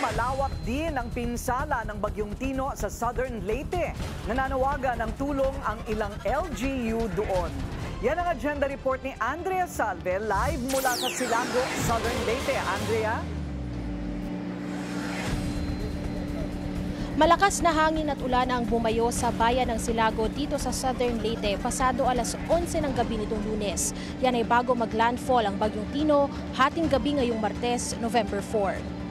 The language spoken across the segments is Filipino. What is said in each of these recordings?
malawak din ang pinsala ng Bagyong Tino sa Southern Leyte. Nananawagan ng tulong ang ilang LGU doon. Yan ang agenda report ni Andrea Salve live mula sa Silago, Southern Leyte. Andrea? Malakas na hangin at ulan ang bumayo sa bayan ng Silago dito sa Southern Leyte pasado alas 11 ng gabi nitong Lunes. Yan ay bago maglandfall ang Bagyong Tino hating gabi ngayong Martes, November 4.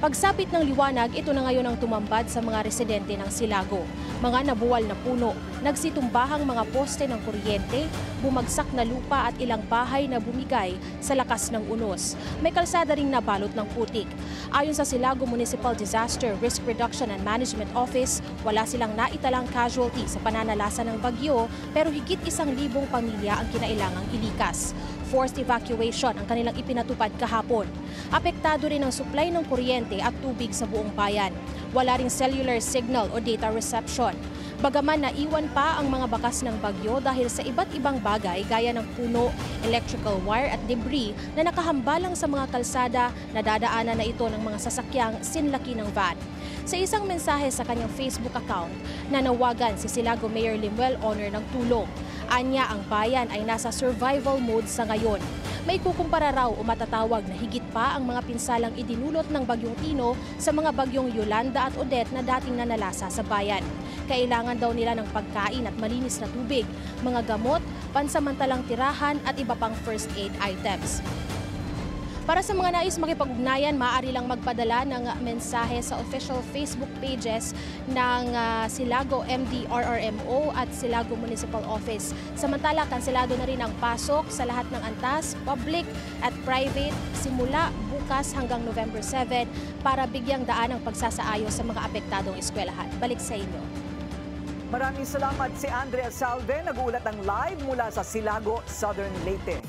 Pagsapit ng liwanag, ito na ngayon ang tumambad sa mga residente ng Silago. Mga nabuwal na puno, nagsitumbahang mga poste ng kuryente, bumagsak na lupa at ilang bahay na bumigay sa lakas ng unos. May kalsada ring nabalot ng putik. Ayon sa Silago Municipal Disaster Risk Reduction and Management Office, wala silang naitalang casualty sa pananalasa ng bagyo pero higit 1,000 pamilya ang kinailangang ilikas. Forced evacuation ang kanilang ipinatupad kahapon. Apektado rin ang supply ng kuryente at tubig sa buong bayan. Wala ring cellular signal o data reception. Bagaman naiwan pa ang mga bakas ng bagyo dahil sa iba't ibang bagay gaya ng puno, electrical wire at debris na nakahambalang sa mga kalsada na dadaanan na ito ng mga sasakyang sinlaki ng van. Sa isang mensahe sa kanyang Facebook account, nanawagan si Silago Mayor Limuel Honor ng tulong. Anya ang bayan ay nasa survival mode sa ngayon. May kukumpara raw o matatawag na higit pa ang mga pinsalang idinulot ng Bagyong Tino sa mga bagyong Yolanda at Odette na dating nanalasa sa bayan. Kailangan daw nila ng pagkain at malinis na tubig, mga gamot, pansamantalang tirahan at iba pang first aid items. Para sa mga nais makipag-ugnayan, maaari lang magpadala ng mensahe sa official Facebook pages ng Silago MDRRMO at Silago Municipal Office. Samantala, kanselado na rin ang pasok sa lahat ng antas, public at private, simula bukas hanggang November 7 para bigyang daan ang pagsasaayos sa mga apektadong eskwelahan. Balik sa inyo. Maraming salamat si Andrea Salve, nag-uulat ng live mula sa Silago, Southern Leyte.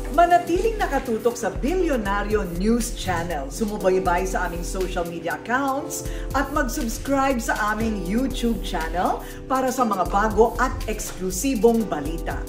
Manatiling nakatutok sa Bilyonaryo News Channel. Sumubaybay sa aming social media accounts at mag-subscribe sa aming YouTube channel para sa mga bago at eksklusibong balita.